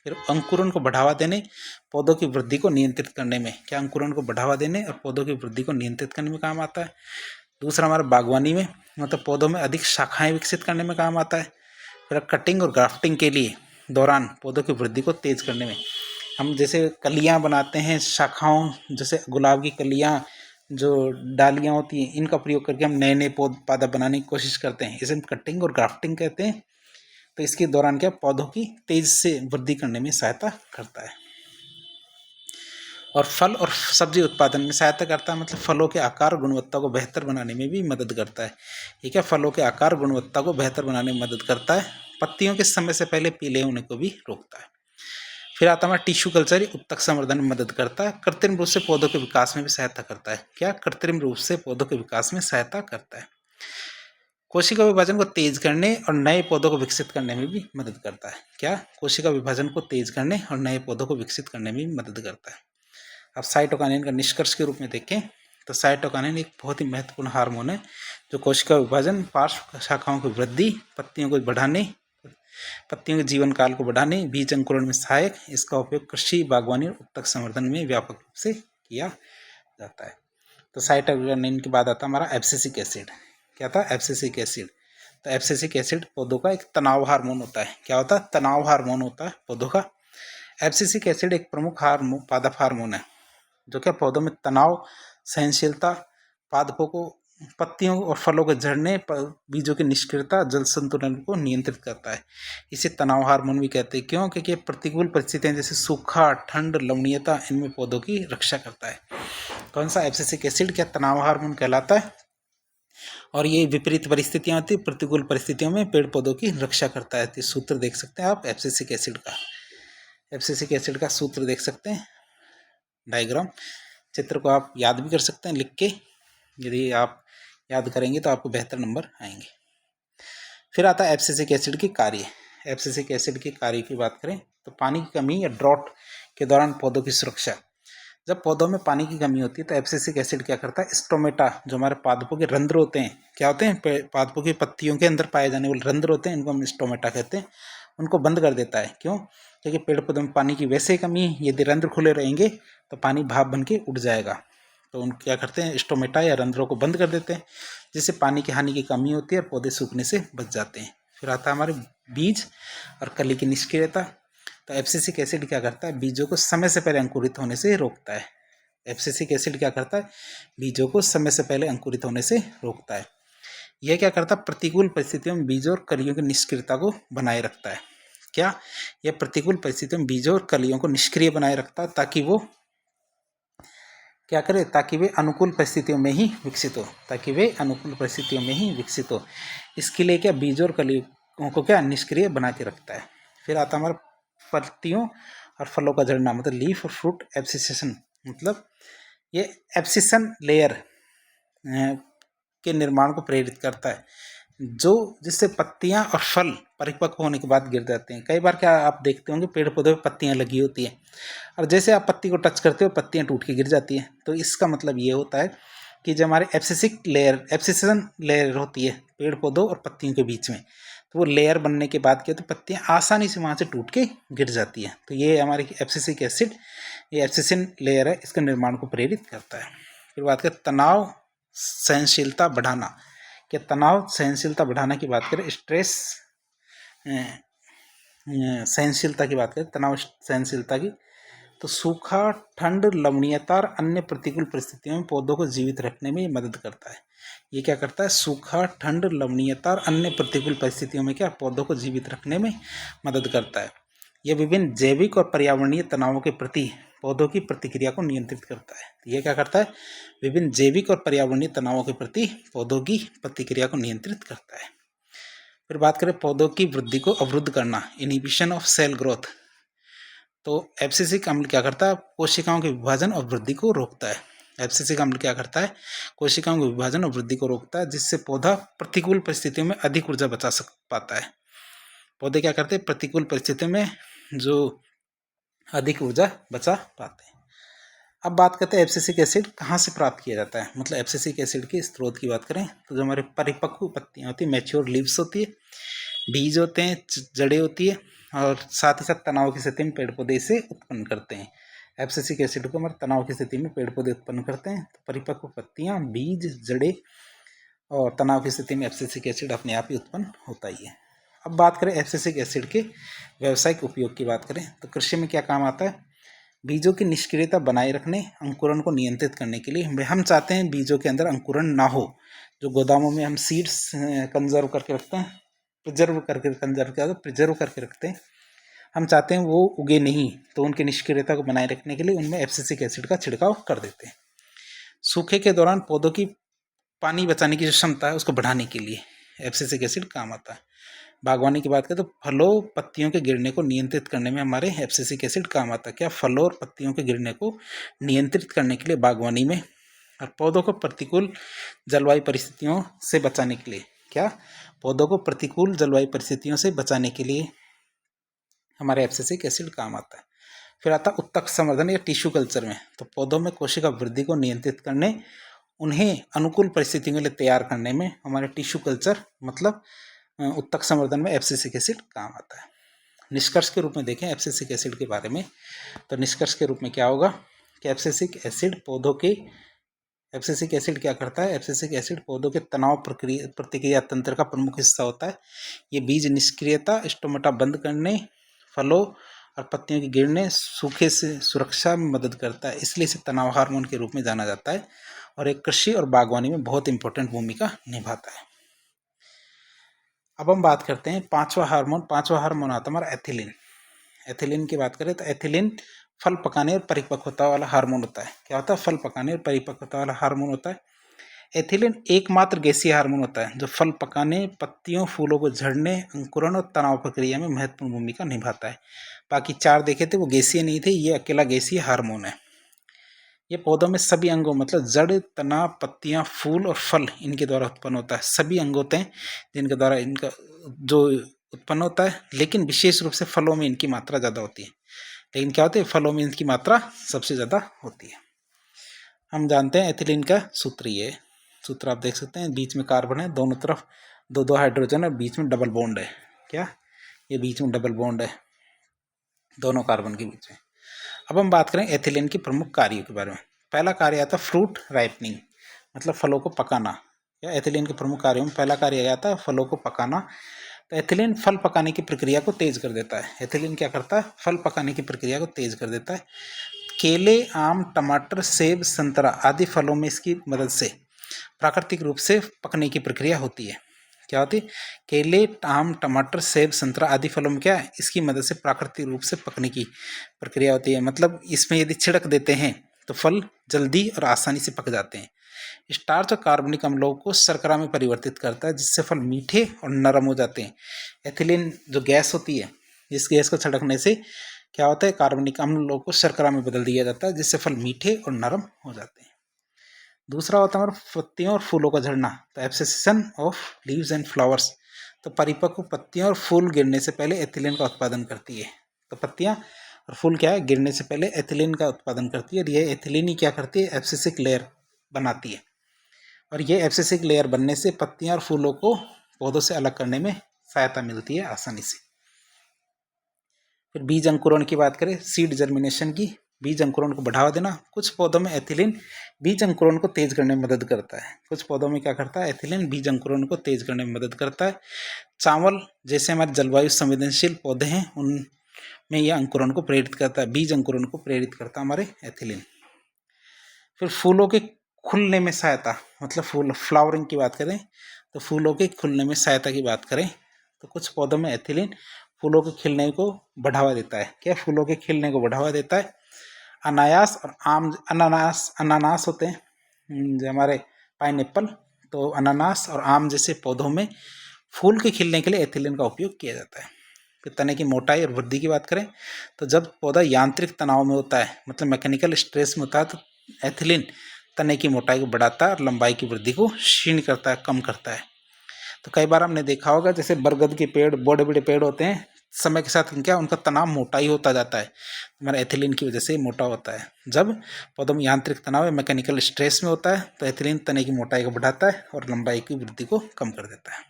फिर अंकुरण को बढ़ावा देने, पौधों की वृद्धि को नियंत्रित करने में, क्या अंकुरण को बढ़ावा देने और पौधों की वृद्धि को नियंत्रित करने में काम आता है। दूसरा हमारा बागवानी में, मतलब पौधों में अधिक शाखाएं विकसित करने में काम आता है। फिर कटिंग और ग्राफ्टिंग के लिए दौरान पौधों की वृद्धि को तेज करने में, हम जैसे कलियां बनाते हैं शाखाओं, जैसे गुलाब की कलियां, जो डालियां होती हैं, इनका प्रयोग करके हम नए नए पौधा बनाने की कोशिश करते हैं, इसे हम कटिंग और ग्राफ्टिंग कहते हैं। तो इसके दौरान क्या पौधों की तेज से वृद्धि करने में सहायता करता है। और फल और सब्जी उत्पादन में सहायता करता है, मतलब फलों के आकार गुणवत्ता को बेहतर बनाने में भी मदद करता है। ठीक है, फलों के आकार गुणवत्ता को बेहतर बनाने में मदद करता है। पत्तियों के समय से पहले पीले होने को भी रोकता है। फिर आता है टिश्यू कल्चर, उत्तक संवर्धन में मदद करता है। कृत्रिम रूप से पौधों के विकास में भी सहायता करता है। क्या कृत्रिम रूप से पौधों के विकास में सहायता करता है। कोशिका विभाजन को तेज करने और नए पौधों को विकसित करने में भी मदद करता है। क्या कोशिका विभाजन को तेज करने और नए पौधों को विकसित करने में भी मदद करता है। अब साइटोकाइनिन का निष्कर्ष के रूप में देखें तो साइटोकाइनिन एक बहुत ही महत्वपूर्ण हार्मोन है जो कोशिका विभाजन, पार्श्व शाखाओं की वृद्धि, पत्तियों को बढ़ाने, पत्तियों के जीवन काल को बढ़ाने, बीज अंकुरण में सहायक। इसका उपयोग कृषि, बागवानी और उत्तक संवर्धन में व्यापक रूप से किया जाता है। तो साइटोकाइनिन के बाद आता हमारा एब्सिसिक एसिड। क्या था, एब्सिसिक एसिड। तो एब्सिसिक एसिड पौधों का एक तनाव हार्मोन होता है। क्या होता है, तनाव हार्मोन होता है पौधों का। एब्सिसिक एसिड एक प्रमुख पादप हार्मोन है जो क्या पौधों में तनाव, सहनशीलता, पादपों को, पत्तियों और फलों के झड़ने, बीजों की निष्क्रियता, जल संतुलन को नियंत्रित करता है। इसे तनाव हार्मोन भी कहते हैं। क्यों, क्योंकि प्रतिकूल परिस्थितियां जैसे सूखा, ठंड, लवणीयता, इनमें पौधों की रक्षा करता है। कौन सा, एब्सिसिक एसिड क्या तनाव हार्मोन कहलाता है। और ये विपरीत परिस्थितियां होती है, प्रतिकूल परिस्थितियों में पेड़ पौधों की रक्षा करता है। तो सूत्र देख सकते हैं आप एब्सिसिक एसिड का, एब्सिसिक एसिड का सूत्र देख सकते हैं। डायग्राम चित्र को आप याद भी कर सकते हैं लिख के, यदि आप याद करेंगे तो आपको बेहतर नंबर आएंगे। फिर आता है एब्सिसिक एसिड की कार्य। एब्सिसिक एसिड की कार्य की बात करें तो पानी की कमी या ड्रॉट के दौरान पौधों की सुरक्षा। जब पौधों में पानी की कमी होती है तो एब्सिसिक एसिड क्या करता है, स्टोमेटा जो हमारे पादपों के रंध्र होते हैं, क्या होते हैं, पादपों की पत्तियों के अंदर पाए जाने वाले रंध्र होते हैं, इनको हम स्टोमेटा कहते हैं, उनको बंद कर देता है। क्यों? क्योंकि पेड़ पौधों में पानी की वैसे ही कमी है, यदि रंध्र खुले रहेंगे तो पानी भाप बन के उड़ जाएगा। तो उन क्या करते हैं, स्टोमेटा या रंध्रों को बंद कर देते हैं, जिससे पानी की हानि की कमी होती है और पौधे सूखने से बच जाते हैं। फिर आता है हमारे बीज और कली की निष्क्रियता। तो एब्सिसिक एसिड क्या करता है, बीजों को समय से पहले अंकुरित होने से रोकता है। एब्सिसिक एसिड क्या करता है, बीजों को समय से पहले अंकुरित होने से रोकता है। यह क्या करता है, प्रतिकूल परिस्थितियों में बीजों और कलियों की निष्क्रियता को बनाए रखता है। क्या? यह प्रतिकूल परिस्थितियों में बीजों और कलियों को निष्क्रिय बनाए रखता है ताकि वो क्या करे, ताकि वे अनुकूल परिस्थितियों में ही विकसित हो, ताकि वे अनुकूल परिस्थितियों में ही विकसित हो। इसके लिए क्या, बीजों और कलियों को क्या निष्क्रिय बना के रखता है। फिर आता हमारा पत्तियों और फलों का झड़ना, मतलब लीफ और फ्रूट एब्सिसेशन, मतलब ये एब्सिसन लेयर के निर्माण को प्रेरित करता है, जो जिससे पत्तियां और फल परिपक्व होने के बाद गिर जाते हैं। कई बार क्या आप देखते होंगे, पेड़ पौधे में पत्तियां लगी होती हैं और जैसे आप पत्ती को टच करते हो पत्तियां टूट के गिर जाती हैं। तो इसका मतलब ये होता है कि जो हमारे एब्सिसन लेयर होती है पेड़ पौधों और पत्तियों के बीच में, तो वो लेयर बनने के बाद क्या, तो पत्तियां आसानी से वहाँ से टूट के गिर जाती हैं। तो ये हमारी एब्सिसिक एसिड, ये एब्सिसन लेयर है, इसके निर्माण को प्रेरित करता है। फिर बात करें तनाव सहनशीलता बढ़ाना। क्या तनाव सहनशीलता बढ़ाने की बात करें, स्ट्रेस सहनशीलता की बात करें, तनाव सहनशीलता की, तो सूखा, ठंड, लवणीयता और अन्य प्रतिकूल परिस्थितियों में पौधों को जीवित रखने में मदद करता है। ये क्या करता है, सूखा, ठंड, लवणीयता और अन्य प्रतिकूल परिस्थितियों में क्या पौधों को जीवित रखने में मदद करता है। यह विभिन्न जैविक और पर्यावरणीय तनावों के प्रति पौधों की प्रतिक्रिया को नियंत्रित करता है। यह क्या करता है, विभिन्न जैविक और पर्यावरणीय तनावों के प्रति पौधों की प्रतिक्रिया को नियंत्रित करता है। फिर बात करें पौधों की वृद्धि को अवरुद्ध करना, इनहिबिशन ऑफ सेल ग्रोथ। तो एब्सिसिक अम्ल क्या करता है, कोशिकाओं के विभाजन और वृद्धि को रोकता है। एब्सिसिक अम्ल क्या करता है, कोशिकाओं के विभाजन और वृद्धि को रोकता है, जिससे पौधा प्रतिकूल परिस्थितियों में अधिक ऊर्जा बचा पाता है। पौधे क्या करते हैं, प्रतिकूल परिस्थितियों में जो अधिक ऊर्जा बचा पाते हैं। अब बात करते हैं एब्सिसिक एसिड कहाँ से प्राप्त किया जाता है, मतलब एब्सिसिक एसिड के स्रोत की बात करें तो जो हमारे परिपक्व पत्तियाँ होती है, मैच्योर लीव्स होती है, बीज होते हैं, जड़ें होती है, और साथ ही साथ तनाव की स्थिति में पेड़ पौधे इसे उत्पन्न करते हैं। एब्सिसिक एसिड को हमारे तनाव की स्थिति में पेड़ पौधे उत्पन्न करते हैं। तो परिपक्व पत्तियाँ, बीज, जड़ें और तनाव की स्थिति में एब्सिसिक एसिड अपने आप ही उत्पन्न होता ही है। अब बात करें एब्सिसिक एसिड के व्यावसायिक उपयोग की बात करें तो कृषि में क्या काम आता है, बीजों की निष्क्रियता बनाए रखने, अंकुरण को नियंत्रित करने के लिए। हम चाहते हैं बीजों के अंदर अंकुरण ना हो, जो गोदामों में हम सीड्स कंजर्व करके रखते हैं, प्रिजर्व करके रखते हैं, हम चाहते हैं वो उगे नहीं, तो उनकी निष्क्रियता को बनाए रखने के लिए उनमें एब्सिसिक एसिड का छिड़काव कर देते हैं। सूखे के दौरान पौधों की पानी बचाने की जो क्षमता है उसको बढ़ाने के लिए एब्सिसिक एसिड काम आता है। बागवानी की बात करें तो फलों पत्तियों के गिरने को नियंत्रित करने में हमारे एब्सिसिक एसिड काम आता है। क्या, फलों और पत्तियों के गिरने को नियंत्रित करने के लिए बागवानी में, और पौधों को प्रतिकूल जलवायु परिस्थितियों से बचाने के लिए, क्या, पौधों को प्रतिकूल जलवायु परिस्थितियों से बचाने के लिए हमारे एब्सिसिक एसिड काम आता है। फिर आता है उत्तक संवर्धन या टिश्यू कल्चर में। तो पौधों में कोशिका वृद्धि को नियंत्रित करने, उन्हें अनुकूल परिस्थितियों के लिए तैयार करने में हमारे टिश्यू कल्चर मतलब उत्तक संवर्धन में एब्सिसिक एसिड काम आता है। निष्कर्ष के रूप में देखें एब्सिसिक एसिड के बारे में, तो निष्कर्ष के रूप में क्या होगा कि एब्सिसिक एसिड क्या करता है, एब्सिसिक एसिड पौधों के तनाव प्रतिक्रिया तंत्र का प्रमुख हिस्सा होता है। ये बीज निष्क्रियता, स्टोमेटा बंद करने, फलों और पत्तियों के गिरने, सूखे से सुरक्षा में मदद करता है, इसलिए इसे तनाव हार्मोन के रूप में जाना जाता है और एक कृषि और बागवानी में बहुत इंपॉर्टेंट भूमिका निभाता है। अब हम बात करते हैं पांचवा हार्मोन आता है हमारा एथिलीन। एथिलीन की बात करें तो एथिलीन फल पकाने और परिपक्वता वाला हार्मोन होता है। क्या होता है, फल पकाने और परिपक्वता वाला हार्मोन होता है। एथिलीन एकमात्र गैसीय हार्मोन होता है जो फल पकाने, पत्तियों, फूलों को झड़ने, अंकुरण और तनाव प्रक्रिया में महत्वपूर्ण भूमिका निभाता है। बाकी चार देखे थे वो गैसीय नहीं थे, ये अकेला गैसीय हार्मोन है। ये पौधों में सभी अंगों मतलब जड़, तना, पत्तियां, फूल और फल इनके द्वारा उत्पन्न होता है। सभी अंग होते हैं जिनके द्वारा इनका जो उत्पन्न होता है, लेकिन विशेष रूप से फलों में इनकी मात्रा ज़्यादा होती है। लेकिन क्या होता है, फलों में इनकी मात्रा सबसे ज़्यादा होती है। हम जानते हैं एथिलीन का सूत्र, ये सूत्र आप देख सकते हैं, बीच में कार्बन है, दोनों तरफ दो दो हाइड्रोजन है, बीच में डबल बॉन्ड है। क्या ये बीच में डबल बॉन्ड है दोनों कार्बन के बीच में। अब हम बात करें एथिलीन के प्रमुख कार्यों के बारे में। पहला कार्य आता है फ्रूट राइपनिंग, मतलब फलों को पकाना। या एथिलीन के प्रमुख कार्यों में पहला कार्य आता है फलों को पकाना। तो एथिलीन फल पकाने की प्रक्रिया को तेज कर देता है। एथिलीन क्या करता है, फल पकाने की प्रक्रिया को तेज कर देता है। केले, आम, टमाटर, सेब, संतरा आदि फलों में इसकी मदद से प्राकृतिक रूप से पकने की प्रक्रिया होती है। क्या होती है, केले, आम, टमाटर, सेब, संतरा आदि फलों में क्या है, इसकी मदद से प्राकृतिक रूप से पकने की प्रक्रिया होती है। मतलब इसमें यदि छिड़क देते हैं तो फल जल्दी और आसानी से पक जाते हैं। स्टार्च और कार्बनिक अम्लों को शर्करा में परिवर्तित करता है, जिससे फल मीठे और नरम हो जाते हैं। एथिलीन जो गैस होती है, इस गैस को छिड़कने से क्या होता है, कार्बनिक अम्लों को शर्करा में बदल दिया जाता है, जिससे फल मीठे और नरम हो जाते हैं। दूसरा होता है हमारा पत्तियों और फूलों का झड़ना, तो एब्सेसिशन ऑफ लीव्स एंड फ्लावर्स। तो परिपक्व पत्तियां और फूल गिरने से पहले एथिलीन का उत्पादन करती है। तो पत्तियां और फूल क्या है, गिरने से पहले एथिलीन का उत्पादन करती है, और ये एथिलीन ही क्या करती है, एब्सेसिक लेयर बनाती है। और ये एब्सेसिक लेयर बनने से पत्तियां और फूलों को पौधों से अलग करने में सहायता मिलती है आसानी से। फिर बीज अंकुरण की बात करें, सीड जर्मिनेशन की, बीज अंकुरण को बढ़ावा देना। कुछ पौधों में एथिलीन बीज अंकुरण को तेज करने में मदद करता है। कुछ पौधों में क्या करता है, एथिलीन बीज अंकुरण को तेज करने में मदद करता है। चावल जैसे हमारे जलवायु संवेदनशील पौधे हैं, उनमें यह अंकुरण को प्रेरित करता है, बीज अंकुरण को प्रेरित करता है हमारे एथिलीन। फिर फूलों के खुलने में सहायता, मतलब फूल फ्लावरिंग की बात करें तो फूलों के खुलने में सहायता की बात करें तो कुछ पौधों में एथिलीन फूलों के खिलने को बढ़ावा देता है। क्या, फूलों के खिलने को बढ़ावा देता है। अनायास और आम, अनानास होते हैं जो हमारे पाइनएप्पल, तो अनानास और आम जैसे पौधों में फूल के खिलने के लिए एथिलीन का उपयोग किया जाता है। फिर तने की मोटाई और वृद्धि की बात करें तो जब पौधा यांत्रिक तनाव में होता है, मतलब मैकेनिकल स्ट्रेस में होता है, तो एथिलीन तने की मोटाई को बढ़ाता है और लंबाई की वृद्धि को क्षीण करता है, कम करता है। तो कई बार हमने देखा होगा, जैसे बरगद के पेड़, बड़े बड़े पेड़ होते हैं, समय के साथ क्या उनका तनाव मोटा ही होता जाता है, हमारा एथिलीन की वजह से मोटा होता है। जब पौधों में यांत्रिक तनाव या मैकेनिकल स्ट्रेस में होता है तो एथिलीन तने की मोटाई को बढ़ाता है और लंबाई की वृद्धि को कम कर देता है।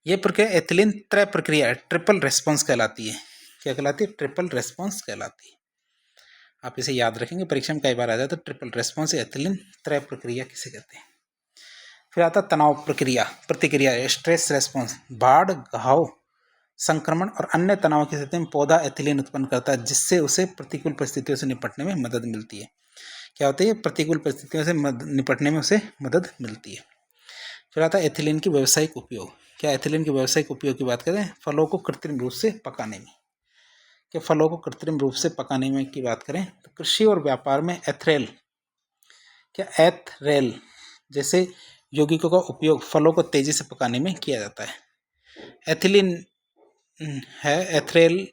यह प्रक्रिया एथिलीन त्रय प्रक्रिया, ट्रिपल रेस्पॉन्स कहलाती है। क्या कहलाती है, ट्रिपल रेस्पॉन्स कहलाती है। आप इसे याद रखेंगे, परीक्षा में कई बार आ जाए तो ट्रिपल रेस्पॉन्स एथिलीन त्रय प्रक्रिया किसे कहते हैं। फिर आता तनाव प्रक्रिया, प्रतिक्रिया, स्ट्रेस रेस्पॉन्स। बाढ़, घाव, संक्रमण और अन्य तनाव की स्थिति में पौधा एथिलीन उत्पन्न करता है, जिससे उसे प्रतिकूल परिस्थितियों से निपटने में मदद मिलती है। क्या होती है, प्रतिकूल परिस्थितियों से निपटने में उसे मदद मिलती है। फिर आता है एथिलीन की व्यावसायिक उपयोग। क्या, एथिलीन के व्यावसायिक उपयोग की बात करें, फलों को कृत्रिम रूप से पकाने में। क्या, फलों को कृत्रिम रूप से पकाने में की बात करें तो कृषि और व्यापार में एथरेल, क्या एथरेल जैसे यौगिकों का उपयोग फलों को तेजी से पकाने में किया जाता है। एथिलीन है, एथरेल,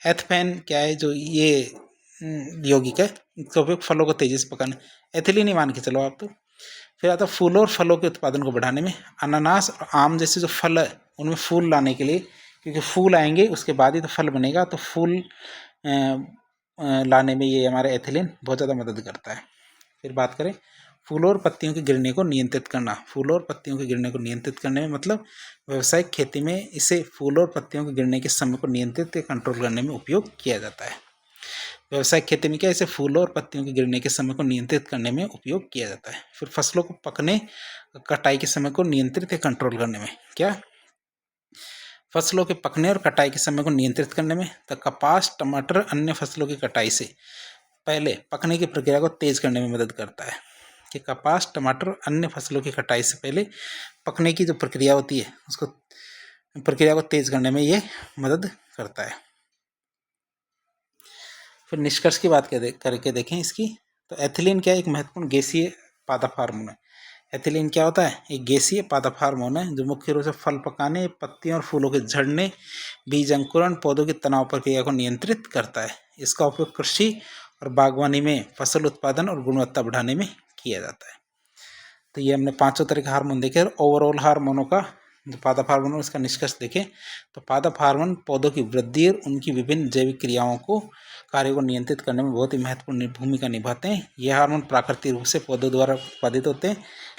एथफेन क्या है, जो ये यौगिक है, इसका उपयोग फलों को तेजी से पकाने, एथिलीन ही मान के चलो आप तो। फिर आता फूलों और फलों के उत्पादन को बढ़ाने में। अनानास और आम जैसे जो फल है उनमें फूल लाने के लिए, क्योंकि फूल आएंगे उसके बाद ही तो फल बनेगा, तो फूल लाने में ये हमारे एथिलीन बहुत ज़्यादा मदद करता है। फिर बात करें फूलों और पत्तियों के गिरने को नियंत्रित करना। फूलों और पत्तियों के गिरने को नियंत्रित करने में मतलब व्यावसायिक खेती में इसे फूलों और पत्तियों के गिरने के समय को नियंत्रित या कंट्रोल करने में उपयोग किया जाता है। व्यावसायिक खेती में क्या, इसे फूलों और पत्तियों के गिरने के समय को नियंत्रित करने में उपयोग किया जाता है। फिर फसलों को पकने, कटाई के समय को नियंत्रित या कंट्रोल करने में। क्या, फसलों के पकने और कटाई के समय को नियंत्रित करने में। तो कपास, टमाटर, अन्य फसलों की कटाई से पहले पकने की प्रक्रिया को तेज करने में मदद करता है। कि कपास, टमाटर, अन्य फसलों की कटाई से पहले पकने की जो प्रक्रिया होती है, उसको प्रक्रिया को तेज करने में ये मदद करता है। फिर निष्कर्ष की बात करके देखें इसकी, तो एथिलीन क्या, एक महत्वपूर्ण गैसीय पादप हार्मोन है। एथिलीन क्या होता है, एक गैसीय पादप हार्मोन है जो मुख्य रूप से फल पकाने, पत्तियों और फूलों के झड़ने, बीज अंकुरण, पौधों की तनाव प्रक्रिया को नियंत्रित करता है। इसका उपयोग कृषि और बागवानी में फसल उत्पादन और गुणवत्ता बढ़ाने में किया जाता है। तो ये हमने 5 तरह के हार्मोन देखे और ओवरऑल हार्मोनों का जो पादप हार्मोन इसका निष्कर्ष देखें तो पादप हार्मोन पौधों की वृद्धि और उनकी विभिन्न जैविक क्रियाओं को कार्यों को नियंत्रित करने में बहुत ही महत्वपूर्ण भूमिका निभाते हैं। ये हार्मोन प्राकृतिक रूप से पौधों द्वारा उत्पादित होते हैं,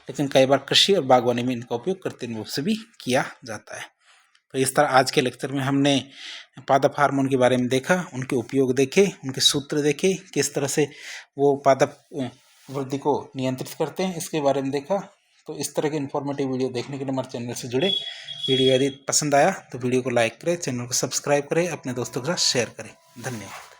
लेकिन कई बार कृषि और बागवानी में इनका उपयोग कृत्रिम रूप से भी किया जाता है। तो इस तरह आज के लेक्चर में हमने पादप हार्मोन के बारे में देखा, उनके उपयोग देखे, उनके सूत्र देखे, किस तरह से वो पादप वृद्धि को नियंत्रित करते हैं, इसके बारे में देखा। तो इस तरह के इन्फॉर्मेटिव वीडियो देखने के लिए हमारे चैनल से जुड़े। वीडियो यदि पसंद आया तो वीडियो को लाइक करें, चैनल को सब्सक्राइब करें, अपने दोस्तों के साथ शेयर करें। धन्यवाद।